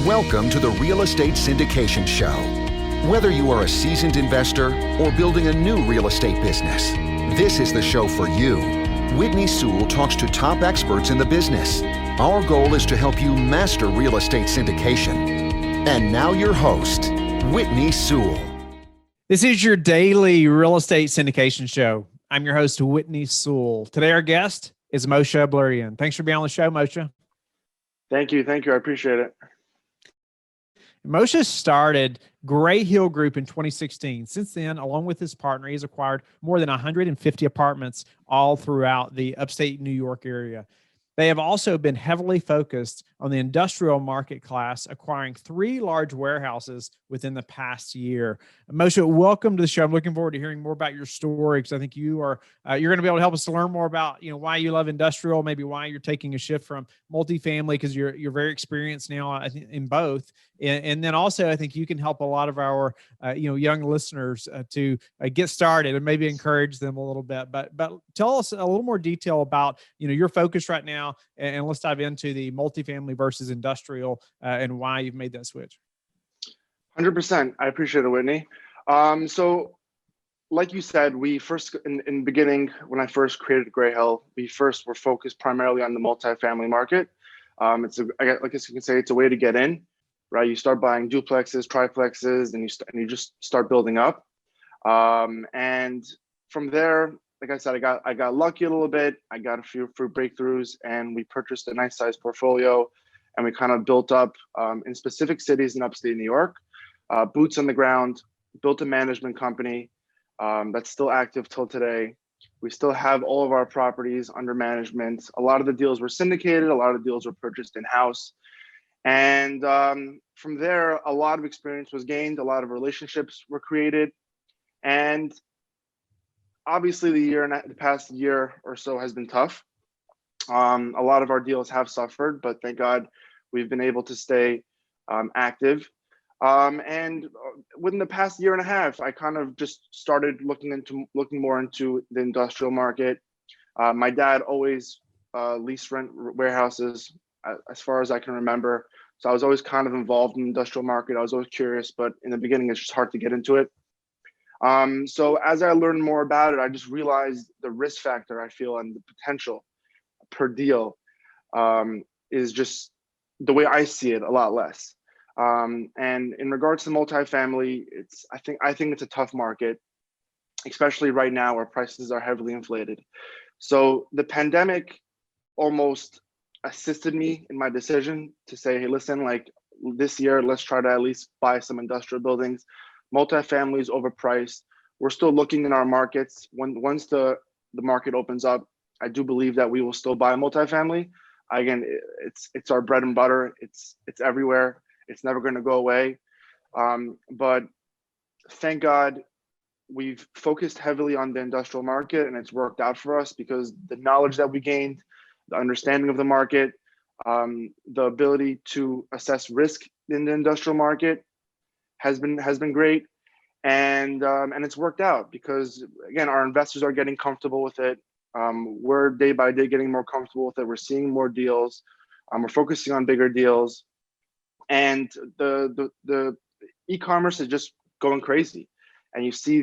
Welcome to the Real Estate Syndication Show. Whether you are a seasoned investor or building a new real estate business, this is the show for you. Whitney Sewell talks to top experts in the business. Our goal is to help you master real estate syndication. And now your host, Whitney Sewell. This is your daily real estate syndication show. I'm your host, Whitney Sewell. Today, our guest is Moshe Bloorian. Thanks for being on the show, Moshe. Thank you. I appreciate it. Moshe started GreyHill Group in 2016. Since then, along with his partner, he's acquired more than 150 apartments all throughout the upstate New York area. They have also been heavily focused on the industrial market class, acquiring 3 large warehouses within the past year. Moshe, welcome to the show. I'm looking forward to hearing more about your story because I think you're going to be able to help us to learn more about why you love industrial, maybe why you're taking a shift from multifamily because you're very experienced now, I think, in both, and then also I think you can help a lot of our young listeners to get started and maybe encourage them a little bit. But tell us a little more detail about your focus right now, and let's dive into the multifamily versus industrial and why you've made that switch. 100%. I appreciate it, Whitney. So like you said, we first, in the beginning, when I first created GreyHill, we first were focused primarily on the multifamily market. I guess you can say it's a way to get in, right? You start buying duplexes, triplexes, and you just start building up. And from there, like I said, I got lucky a little bit. I got a few breakthroughs, and we purchased a nice sized portfolio, and we kind of built up in specific cities in upstate New York, boots on the ground, built a management company that's still active till today. We still have all of our properties under management. A lot of the deals were syndicated. A lot of deals were purchased in-house. And from there, a lot of experience was gained. A lot of relationships were created. And obviously, the past year or so has been tough. A lot of our deals have suffered, but thank God we've been able to stay active. And within the past year and a half, I kind of just started looking more into the industrial market. My dad always leased rent warehouses as far as I can remember. So I was always kind of involved in the industrial market. I was always curious, but in the beginning, it's just hard to get into it. So as I learned more about it, I just realized the risk factor I feel and the potential per deal is just the way I see it, a lot less. And in regards to multifamily, I think it's a tough market, especially right now where prices are heavily inflated. So the pandemic almost assisted me in my decision to say, hey, listen, like this year, let's try to at least buy some industrial buildings. Multifamily is overpriced. We're still looking in our markets. Once the market opens up, I do believe that we will still buy multifamily. Again, it's our bread and butter. It's everywhere. It's never going to go away. But thank God we've focused heavily on the industrial market, and it's worked out for us because the knowledge that we gained, the understanding of the market, the ability to assess risk in the industrial market has been great, and it's worked out because again, our investors are getting comfortable with it. We're day by day getting more comfortable with it. We're seeing more deals. We're focusing on bigger deals, and the e-commerce is just going crazy. And you see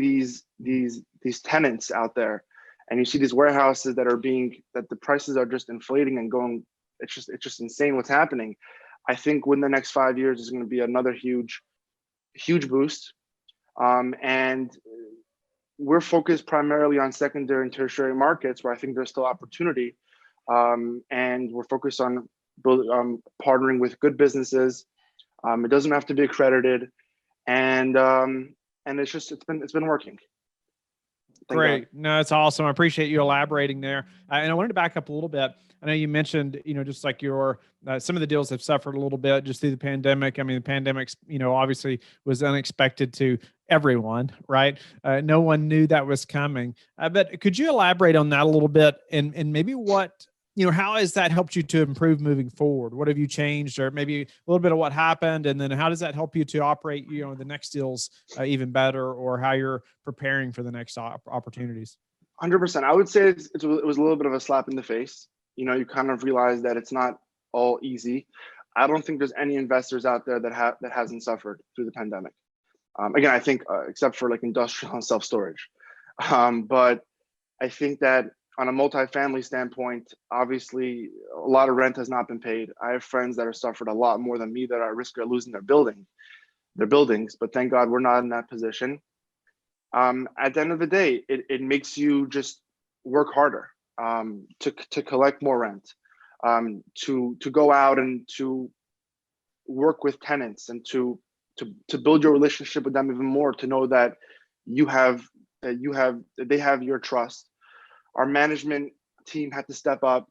these tenants out there, and you see these warehouses that the prices are just inflating and going. It's just insane what's happening. I think within the next 5 years is going to be another huge boost. And we're focused primarily on secondary and tertiary markets where I think there's still opportunity. And we're focused on partnering with good businesses. It doesn't have to be accredited. And it's been working. Great. No, it's awesome. I appreciate you elaborating there. And I wanted to back up a little bit. I know you mentioned, just like some of the deals have suffered a little bit just through the pandemic. I mean, the pandemic, obviously was unexpected to everyone, right? No one knew that was coming. But could you elaborate on that a little bit and maybe what, how has that helped you to improve moving forward? What have you changed, or maybe a little bit of what happened? And then how does that help you to operate, the next deals even better, or how you're preparing for the next opportunities? 100%. I would say it was a little bit of a slap in the face. You kind of realize that it's not all easy. I don't think there's any investors out there that hasn't suffered through the pandemic. Again, I think except for like industrial and self-storage. But I think that on a multifamily standpoint, obviously a lot of rent has not been paid. I have friends that have suffered a lot more than me that are at risk of losing their buildings, but thank God we're not in that position. At the end of the day, it makes you just work harder to collect more rent, to go out and to work with tenants and to build your relationship with them even more, to know that they have your trust. Our management team had to step up,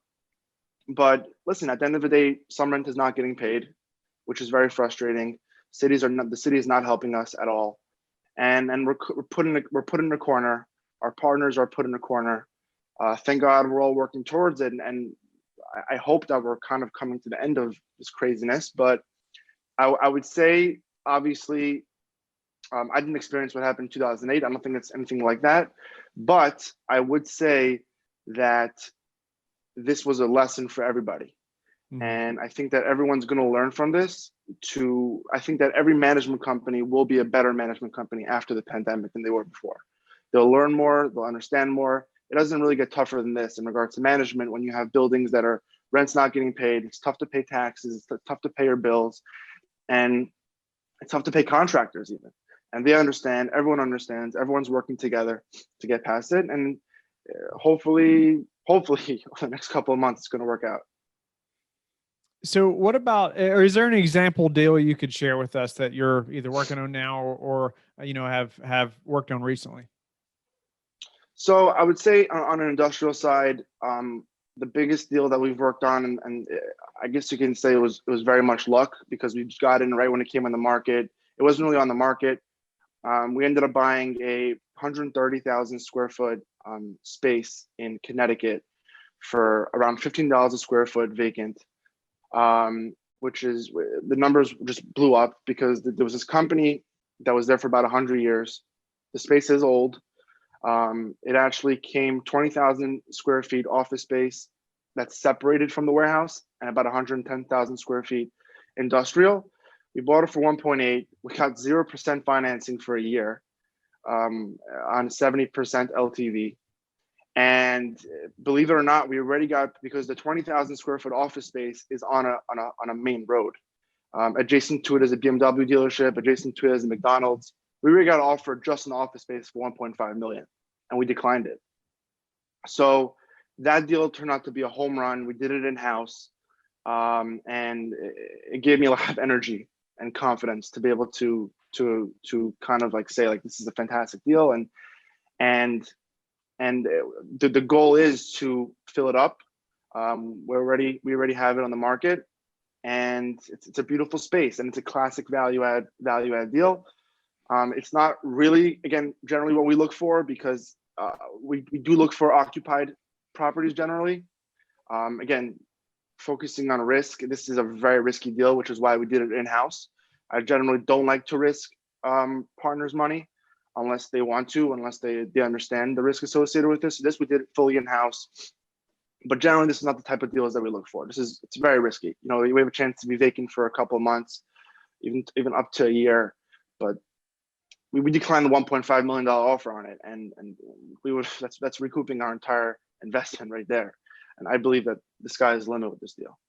but listen, at the end of the day, some rent is not getting paid, which is very frustrating. The city is not helping us at all, and we're put in a corner. Our partners are put in a corner. Thank God we're all working towards it, and I hope that we're kind of coming to the end of this craziness. But I would say, obviously, I didn't experience what happened in 2008. I don't think it's anything like that. But I would say that this was a lesson for everybody. Mm-hmm. And I think that everyone's going to learn from this. I think that every management company will be a better management company after the pandemic than they were before. They'll learn more, they'll understand more. It doesn't really get tougher than this in regards to management. When you have buildings that are rent's not getting paid, it's tough to pay taxes, it's tough to pay your bills, and it's tough to pay contractors even. And they understand, everyone understands, everyone's working together to get past it. And hopefully over the next couple of months, it's going to work out. So what about, or is there an example deal you could share with us that you're either working on now or have worked on recently? So I would say on an industrial side, the biggest deal that we've worked on, and I guess you can say it was very much luck, because we just got in right when it came on the market. It wasn't really on the market. We ended up buying a 130,000 square foot space in Connecticut for around $15 a square foot vacant, which is, the numbers just blew up because there was this company that was there for about 100 years. The space is old. It actually came 20,000 square feet office space that's separated from the warehouse, and about 110,000 square feet industrial. We bought it for 1.8. We got 0% financing for a year on 70% LTV. And believe it or not, we already got, because the 20,000 square foot office space is on a main road. Adjacent to it is a BMW dealership. Adjacent to it is a McDonald's. We already got offered just an office space for 1.5 million, and we declined it. So that deal turned out to be a home run. We did it in-house, and it gave me a lot of energy and confidence to be able to kind of like say, like, this is a fantastic deal, and the goal is to fill it up. We already have it on the market, and it's a beautiful space, and it's a classic value add deal. It's not really, again, generally what we look for, because we do look for occupied properties generally. Again, focusing on risk, this is a very risky deal, which is why we did it in-house. I generally don't like to risk partners' money unless they want to, unless they understand the risk associated with this. This we did it fully in-house. But generally, this is not the type of deals that we look for. It's very risky. You know, we have a chance to be vacant for a couple of months, even up to a year. But we declined the $1.5 million offer on it, and that's recouping our entire investment right there. And I believe that the sky is the limit with this deal.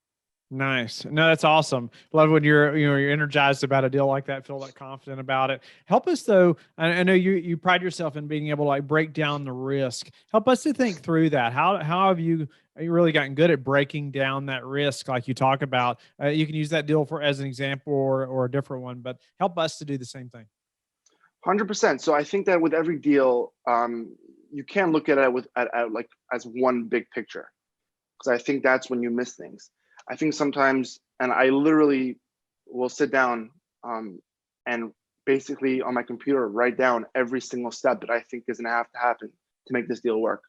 Nice. No, that's awesome. Love when you're energized about a deal like that, feel that confident about it. Help us though. I know you pride yourself in being able to like break down the risk. Help us to think through that. How have you really gotten good at breaking down that risk like you talk about? You can use that deal as an example or a different one, but help us to do the same thing. 100%. So I think that with every deal, you can't look at it like as one big picture, because I think that's when you miss things. I think sometimes, and I literally will sit down and basically on my computer write down every single step that I think is going to have to happen to make this deal work,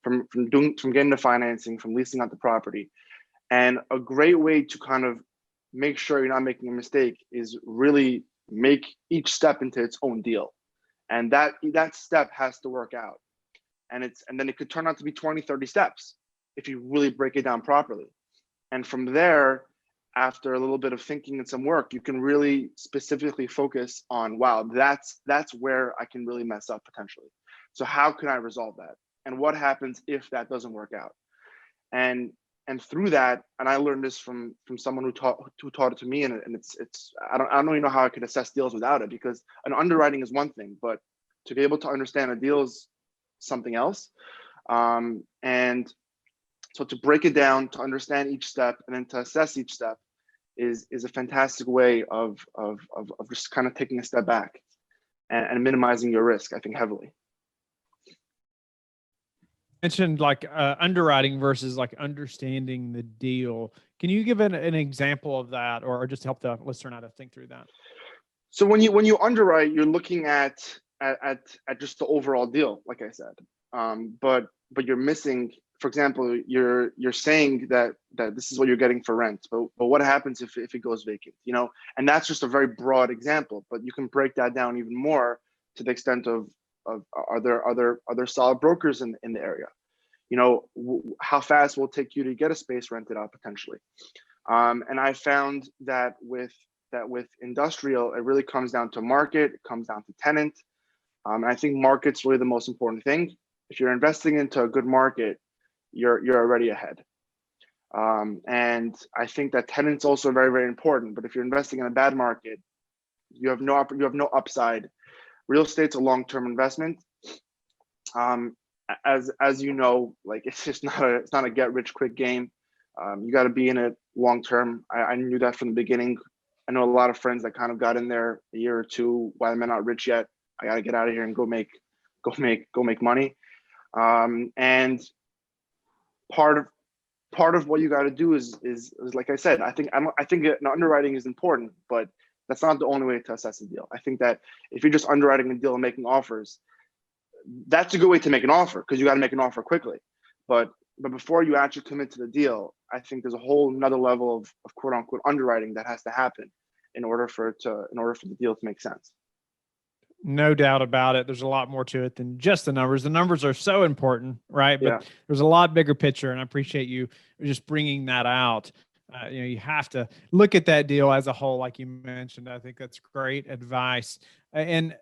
from getting the financing, from leasing out the property. And a great way to kind of make sure you're not making a mistake is really make each step into its own deal, and that step has to work out, and then it could turn out to be 20-30 steps if you really break it down properly. And from there, after a little bit of thinking and some work, you can really specifically focus on, wow, that's where I can really mess up potentially. So how can I resolve that? And what happens if that doesn't work out? And through that, and I learned this from someone who taught it to me, and it's I don't even know how I could assess deals without it, because an underwriting is one thing, but to be able to understand a deal is something else. And so to break it down, to understand each step, and then to assess each step is a fantastic way of just kind of taking a step back and minimizing your risk, I think, heavily. Mentioned like underwriting versus like understanding the deal. Can you give an example of that, or just help the listener now to think through that? So when you underwrite, you're looking at just the overall deal, like I said, but you're missing, for example, you're saying that this is what you're getting for rent, but what happens if it goes vacant, you know? And that's just a very broad example, but you can break that down even more to the extent of are there other solid brokers in the area? You know, how fast will it take you to get a space rented out potentially? And I found that with industrial, it really comes down to market, it comes down to tenant. And I think market's really the most important thing. If you're investing into a good market, you're already ahead. And I think that tenant's also very, very important. But if you're investing in a bad market, you have no upside. Real estate's a long-term investment. As you know, like it's not a get-rich-quick game. You got to be in it long-term. I knew that from the beginning. I know a lot of friends that kind of got in there a year or two. Why am I not rich yet? I got to get out of here and go make money. And part of what you got to do is like I said, I think underwriting is important, but that's not the only way to assess a deal. I think that if you're just underwriting a deal and making offers, that's a good way to make an offer, because you got to make an offer quickly. But before you actually commit to the deal, I think there's a whole another level of quote unquote underwriting that has to happen in order for the deal to make sense. No doubt about it. There's a lot more to it than just the numbers. The numbers are so important, right? But Yeah. There's a lot bigger picture, and I appreciate you just bringing that out. You have to look at that deal as a whole, like you mentioned. I think that's great advice. And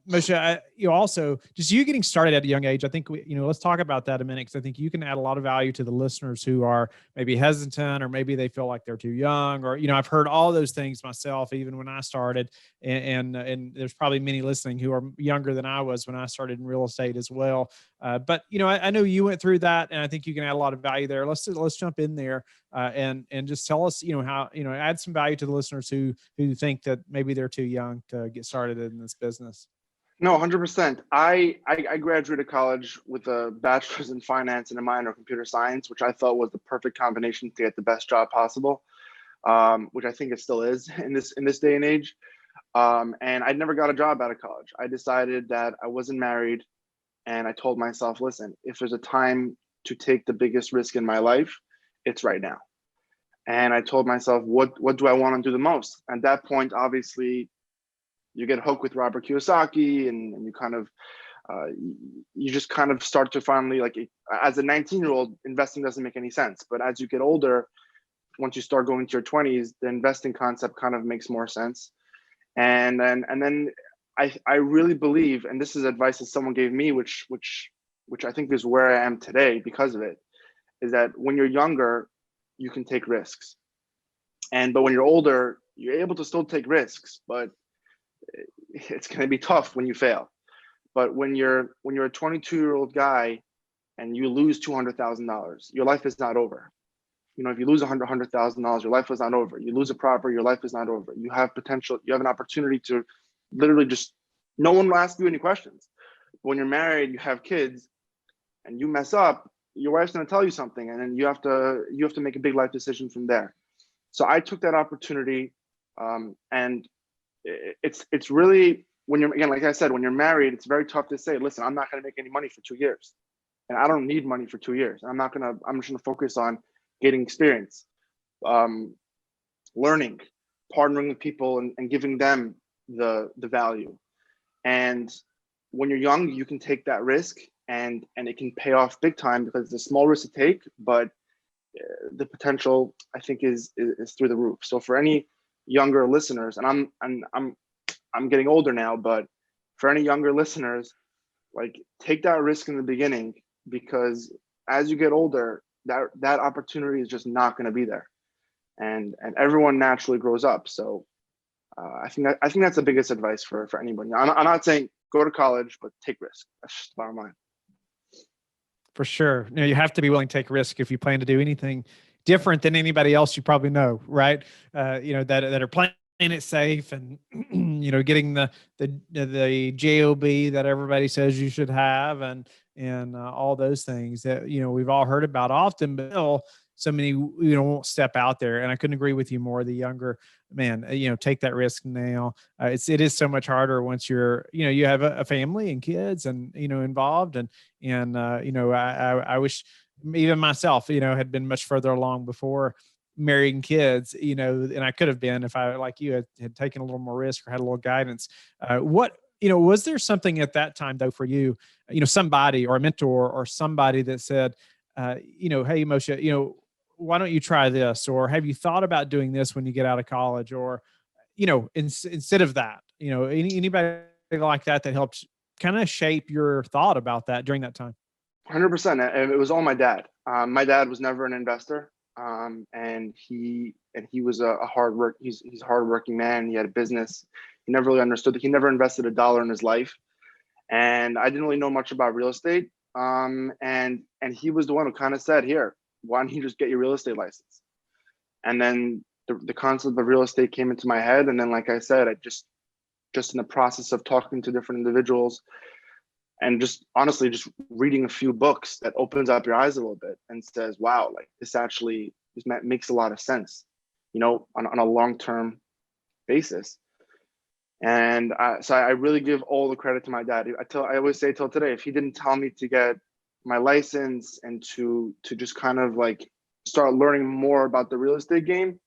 Moshe, you also just you getting started at a young age. I think let's talk about that a minute, because I think you can add a lot of value to the listeners who are maybe hesitant, or maybe they feel like they're too young, or I've heard all those things myself, even when I started, and there's probably many listening who are younger than I was when I started in real estate as well. But I know you went through that, and I think you can add a lot of value there. Let's jump in there and just tell us how add some value to the listeners who think that maybe they're too young to get started in this business. No, 100%. I graduated college with a bachelor's in finance and a minor in computer science, which I thought was the perfect combination to get the best job possible, which I think it still is in this day and age. And I never got a job out of college. I decided that I wasn't married, and I told myself, listen, if there's a time to take the biggest risk in my life, it's right now. And I told myself, what do I want to do the most? At that point, obviously, you get hooked with Robert Kiyosaki, and you kind of, you just kind of start to finally, like, as a 19-year-old, investing doesn't make any sense. But as you get older, once you start going to your 20s, the investing concept kind of makes more sense. And then I really believe, and this is advice that someone gave me, which I think is where I am today because of it, is that when you're younger, you can take risks. But when you're older, you're able to still take risks, but it's going to be tough when you fail. But when you're a 22-year-old guy and you lose $200,000, your life is not over. If you lose $100,000, your life is not over. You lose a property, your life is not over. You have potential. You have an opportunity to literally just, no one will ask you any questions. But when you're married, you have kids, and you mess up, your wife's going to tell you something, and then you have to make a big life decision from there. So I took that opportunity, and it's really, when you're, again, like I said, when you're married, it's very tough to say, listen, I'm not going to make any money for 2 years, and I don't need money for 2 years. I'm just going to focus on getting experience, learning, partnering with people, and giving them the value. And when you're young, you can take that risk, and it can pay off big time, because it's a small risk to take, but the potential, I think, is through the roof. So for any younger listeners, and I'm getting older now, but for any younger listeners, like, take that risk in the beginning, because as you get older, that opportunity is just not going to be there, and everyone naturally grows up. So I think that's the biggest advice for anybody. I'm not saying go to college, but take risk. That's just the bottom line. For sure. You have to be willing to take risk if you plan to do anything different than anybody else you probably know, right? That are playing it safe and, getting the job that everybody says you should have, and all those things that, we've all heard about often, but still so many, won't step out there. And I couldn't agree with you more. The younger, man, take that risk now. It is so much harder once you're, you have a family and kids and, involved, and I wish even myself, had been much further along before marrying kids, and I could have been if I, like you, had taken a little more risk or had a little guidance. Was there something at that time though for you, somebody or a mentor or somebody that said, hey, Moshe, why don't you try this? Or have you thought about doing this when you get out of college? Or, instead of that, anybody like that helped kind of shape your thought about that during that time? 100%. And it was all my dad. My dad was never an investor. And he was a hard work. He's a hardworking man. He had a business. He never really understood that. He never invested $1 in his life. And I didn't really know much about real estate. And he was the one who kind of said, here, why don't you just get your real estate license? And then the concept of real estate came into my head. And then, like I said, I just in the process of talking to different individuals and just honestly just reading a few books, that opens up your eyes a little bit and says, wow, like this makes a lot of sense, on a long-term basis. And so I really give all the credit to my dad. I always say till today, if he didn't tell me to get my license and to just kind of like start learning more about the real estate game,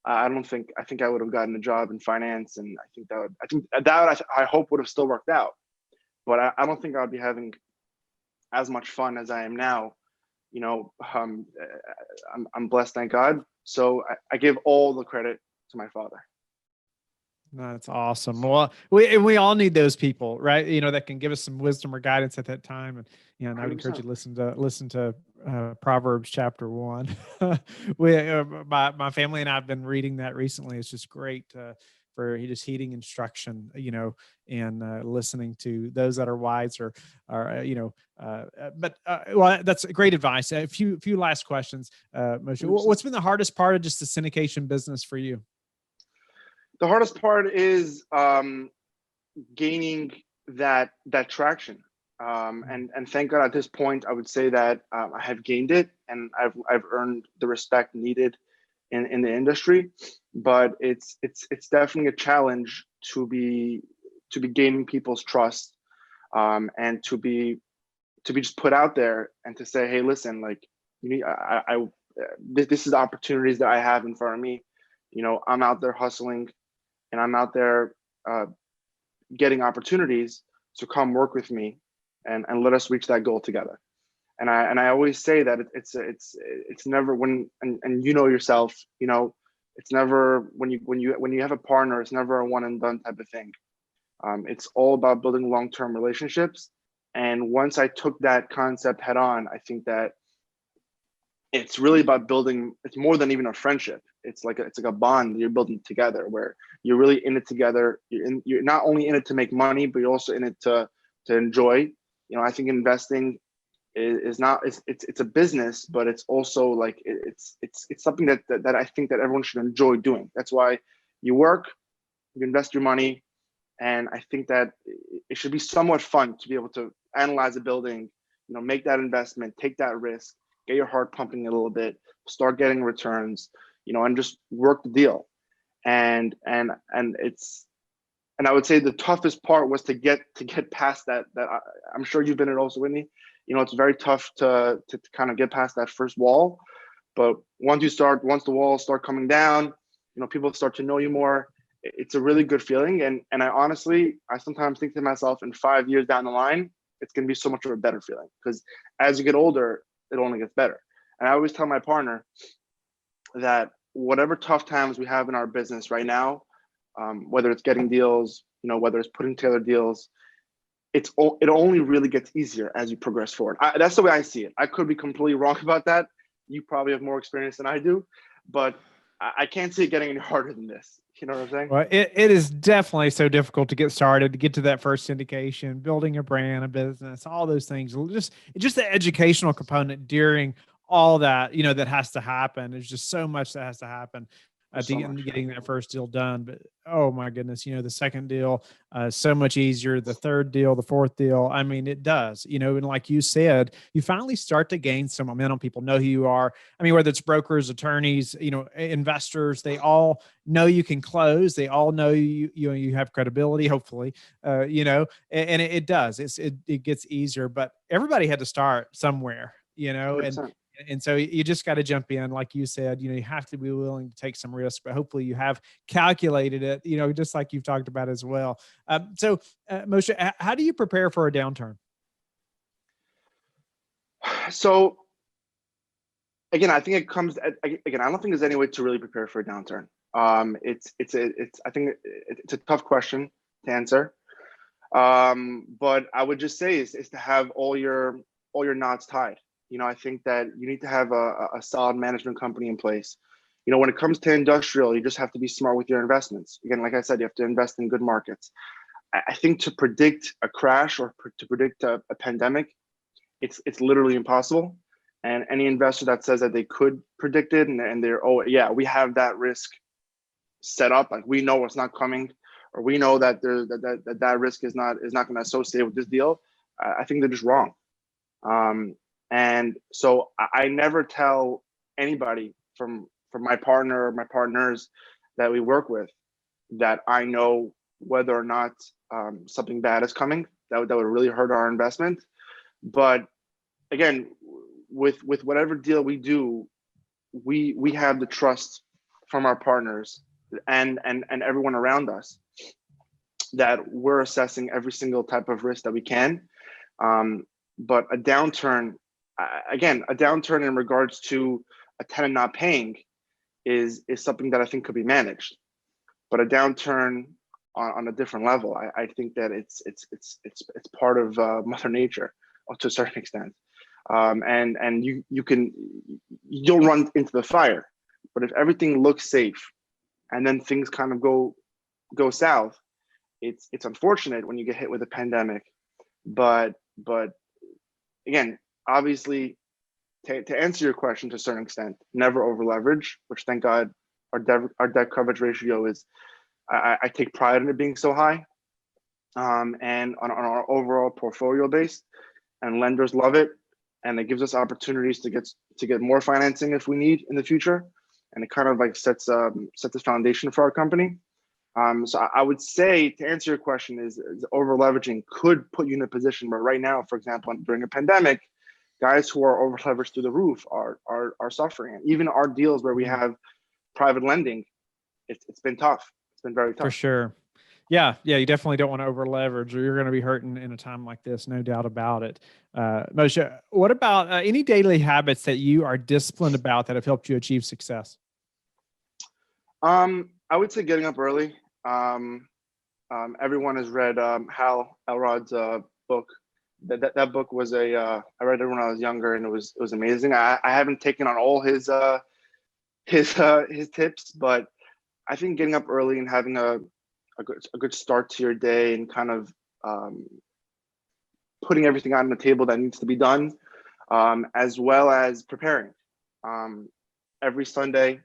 I think I would have gotten a job in finance, and I hope would have still worked out. But I don't think I would be having as much fun as I am now. I'm blessed, thank God. So I give all the credit to my father. That's awesome. Well, we all need those people, right? That can give us some wisdom or guidance at that time. And, and I would encourage you to listen to Proverbs chapter 1. My family and I have been reading that recently. It's just great for just heeding instruction, and listening to those that are wise well, that's great advice. A few last questions, Moshe. What's been the hardest part of just the syndication business for you? The hardest part is gaining that traction, and thank God at this point I would say that I have gained it, and I've earned the respect needed in the industry. But it's definitely a challenge to be gaining people's trust, and to be just put out there and to say, hey, listen, like this is the opportunities that I have in front of me. I'm out there hustling. And I'm out there getting opportunities, so come work with me and let us reach that goal together. And I always say that it's never when, and yourself, it's never when you have a partner, it's never a one and done type of thing. It's all about building long-term relationships. And once I took that concept head on, I think that it's really about building. It's more than even a friendship. It's like a bond that you're building together, where you're really in it together. You're not only in it to make money, but you're also in it to enjoy. I think investing is not. It's a business, but it's also like it's something that I think that everyone should enjoy doing. That's why you work, you invest your money, and I think that it should be somewhat fun to be able to analyze a building, make that investment, take that risk, get your heart pumping a little bit, start getting returns, and just work the deal. And I would say the toughest part was to get past that I'm sure you've been in it also, Whitney. It's very tough to kind of get past that first wall. But once the walls start coming down, people start to know you more. It's a really good feeling. And I sometimes think to myself, in 5 years down the line, it's going to be so much of a better feeling, because as you get older, it only gets better. And I always tell my partner that whatever tough times we have in our business right now, whether it's getting deals, whether it's putting together deals, it only really gets easier as you progress forward. That's the way I see it. I could be completely wrong about that. You probably have more experience than I do, but I can't see it getting any harder than this. You know what I'm saying? Well, it is definitely so difficult to get started, to get to that first syndication, building a brand, a business, all those things. Just the educational component during all that, that has to happen. There's just so much that has to happen getting that first deal done. But oh my goodness, the second deal, so much easier. The third deal, the fourth deal. I mean, it does, and like you said, you finally start to gain some momentum. People know who you are. I mean, whether it's brokers, attorneys, investors, they all know you can close. They all know you have credibility, hopefully, and it does. It gets easier, but everybody had to start somewhere, 100%. and so you just got to jump in. Like you said, you have to be willing to take some risk, but hopefully you have calculated it, just like you've talked about as well. So Moshe, how do you prepare for a downturn? So again, I think it comes, again, I don't think there's any way to really prepare for a downturn. I think it's a tough question to answer. But I would just say is to have all your knots tied. I think that you need to have a solid management company in place. When it comes to industrial, you just have to be smart with your investments. Again, like I said, you have to invest in good markets. I think to predict a crash or to predict a pandemic, it's literally impossible. And any investor that says that they could predict it and they're, oh yeah, we have that risk set up, like we know it's not coming, or we know that that risk is not going to associate with this deal, I think they're just wrong. And so I never tell anybody from my partner or my partners that we work with that I know whether or not something bad is coming that would really hurt our investment. But again, with whatever deal we do, we have the trust from our partners and everyone around us that we're assessing every single type of risk that we can. But a downturn, again, a downturn in regards to a tenant not paying is something that I think could be managed. But a downturn on a different level, I think that it's part of Mother Nature to a certain extent. And you'll run into the fire. But if everything looks safe and then things kind of go south, it's unfortunate when you get hit with a pandemic. But again, obviously, to answer your question to a certain extent, never over leverage, which thank God our debt coverage ratio is, I take pride in it being so high. And on our overall portfolio base, and lenders love it. And it gives us opportunities to get more financing if we need in the future. And it kind of like sets the foundation for our company. So I would say, to answer your question, is over leveraging could put you in a position where right now, for example, during a pandemic, guys who are over leveraged through the roof are suffering. And even our deals where we have private lending, it's been tough. It's been very tough. For sure. Yeah. You definitely don't want to over leverage, or you're going to be hurting in a time like this. No doubt about it. Moshe, what about any daily habits that you are disciplined about that have helped you achieve success? I would say getting up early. Everyone has read Hal Elrod's book. That book was I read it when I was younger, and it was amazing. I haven't taken on all his tips, but I think getting up early and having a good start to your day and kind of putting everything on the table that needs to be done, as well as preparing every Sunday.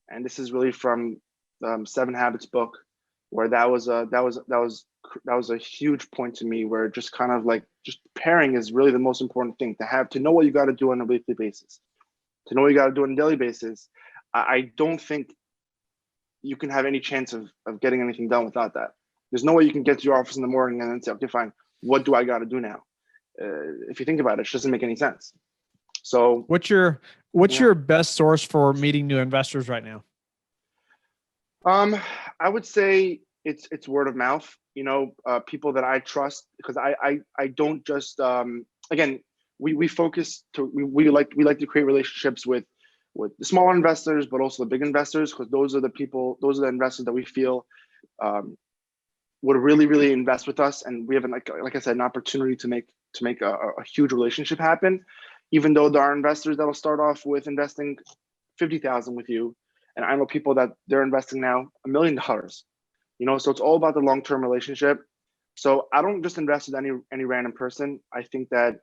And this is really from 7 Habits book, where that was a huge point to me, where just kind of like just preparing is really the most important thing to know what you got to do on a weekly basis, to know what you got to do on a daily basis. I don't think you can have any chance of getting anything done without that. There's no way you can get to your office in the morning and then say, okay, fine, what do I got to do now? If you think about it, it doesn't make any sense. So what's your best source for meeting new investors right now? I would say it's word of mouth, people that I trust, because I don't just, again, we focus to we like to create relationships with the smaller investors, but also the big investors, because those are the investors that we feel would really invest with us, and we have like I said, an opportunity to make a huge relationship happen. Even though there are investors that'll start off with investing $50,000 with you, and I know people that they're investing now $1 million. So it's all about the long-term relationship. So I don't just invest with any random person. I think that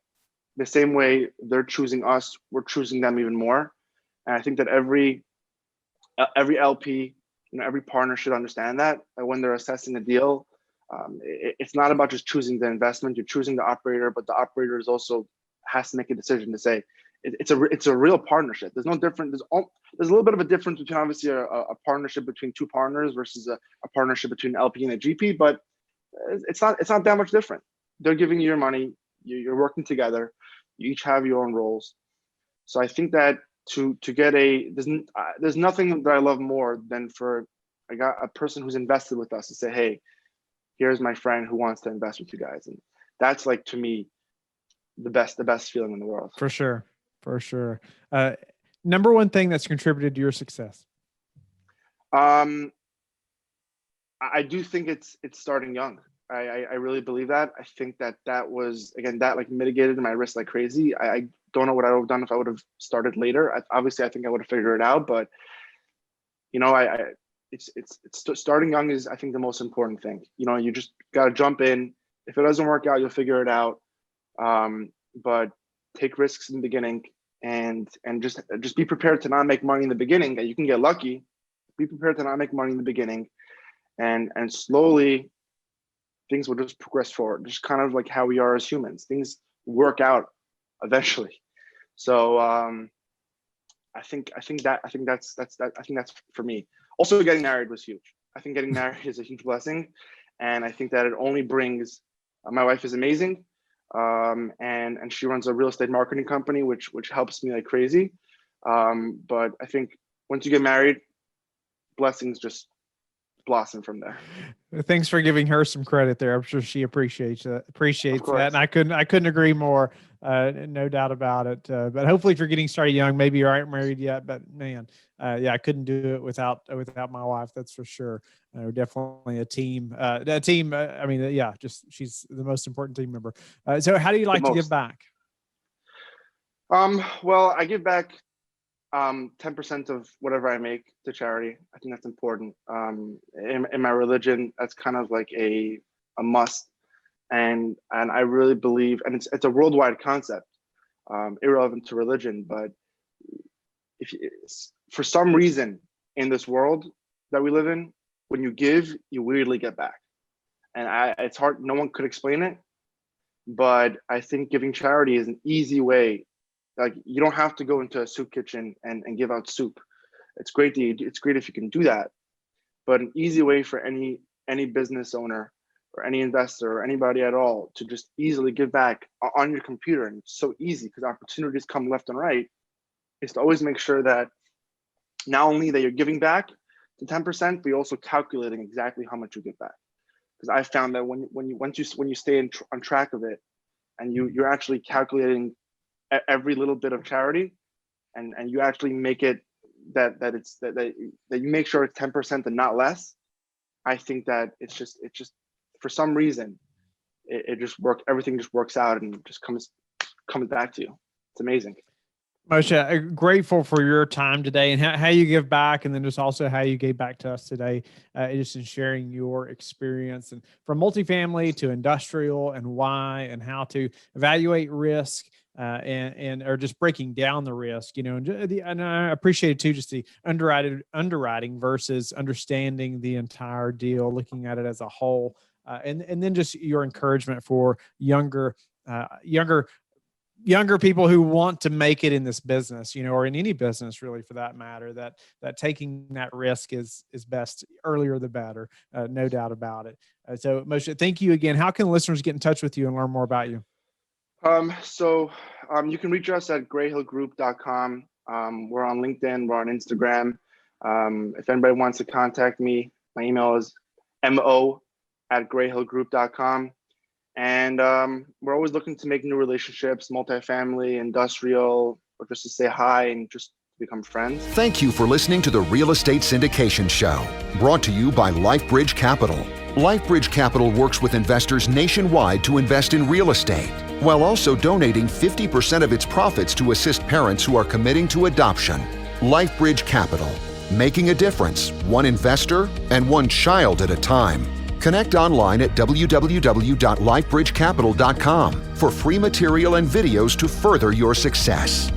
the same way they're choosing us, we're choosing them even more. And I think that every LP, every partner should understand that when they're assessing a deal, it's not about just choosing the investment. You're choosing the operator, but the operator is also has to make a decision to say it's a real partnership. There's no different. There's a little bit of a difference between obviously a partnership between two partners versus a partnership between an LP and a GP, but it's not that much different. They're giving you your money. You're working together. You each have your own roles. So I think that to get there's nothing that I love more than for a person who's invested with us to say, hey, here's my friend who wants to invest with you guys. And that's, like, to me, the best feeling in the world. For sure. Number one thing that's contributed to your success? I do think it's starting young. I really believe that. I think that was, again, that like mitigated my risk like crazy. I don't know what I would have done if I would have started later. Obviously, I think I would have figured it out, but it's starting young is, I think, the most important thing. You just got to jump in. If it doesn't work out, you'll figure it out. But take risks in the beginning, and just be prepared to not make money in the beginning. And you can get lucky. Be prepared to not make money in the beginning, and slowly things will just progress forward. Just kind of like how we are as humans. Things work out eventually. So I think that's for me. Also, getting married was huge. I think getting married is a huge blessing, and I think that it only brings. My wife is amazing, and she runs a real estate marketing company, which helps me like crazy. But I think once you get married, blessings just blossom from there. Thanks for giving her some credit there. I'm sure she appreciates that. And I couldn't agree more. No doubt about it. But hopefully, if you're getting started young, maybe you aren't married yet, but man, I couldn't do it without my wife. That's for sure. We're definitely a team. She's the most important team member. So how do you like to give back? Well, I give back 10% of whatever I make to charity. I think that's important. In my religion, that's kind of like a must. And I really believe, and it's a worldwide concept, irrelevant to religion. But for some reason in this world that we live in, when you give, you weirdly get back. And it's hard. No one could explain it. But I think giving charity is an easy way. Like, you don't have to go into a soup kitchen and give out soup. It's great if you can do that, but an easy way for any business owner or any investor or anybody at all to just easily give back on your computer, and it's so easy because opportunities come left and right, is to always make sure that not only that you're giving back to 10%, but you're also calculating exactly how much you get back. Because I found that when you stay on track of it, and you're actually calculating every little bit of charity, and you actually make it that you make sure it's 10% and not less. I think that it's just for some reason it just works. Everything just works out and just comes back to you. It's amazing. Moshe, grateful for your time today and how you give back, and then just also how you gave back to us today, just in sharing your experience and from multifamily to industrial and why and how to evaluate risk. Or just breaking down the risk, and I appreciate too, just the underwriting versus understanding the entire deal, looking at it as a whole, and then just your encouragement for younger people who want to make it in this business, or in any business really for that matter, that taking that risk is best. Earlier the better, no doubt about it. So Moshe, thank you again. How can listeners get in touch with you and learn more about you? So you can reach us at GreyHillGroup.com. We're on LinkedIn, we're on Instagram. If anybody wants to contact me, my email is mo@GreyHillGroup.com. And we're always looking to make new relationships, multifamily, industrial, or just to say hi and just become friends. Thank you for listening to the Real Estate Syndication Show, brought to you by LifeBridge Capital. LifeBridge Capital works with investors nationwide to invest in real estate, while also donating 50% of its profits to assist parents who are committing to adoption. LifeBridge Capital, making a difference, one investor and one child at a time. Connect online at www.lifebridgecapital.com for free material and videos to further your success.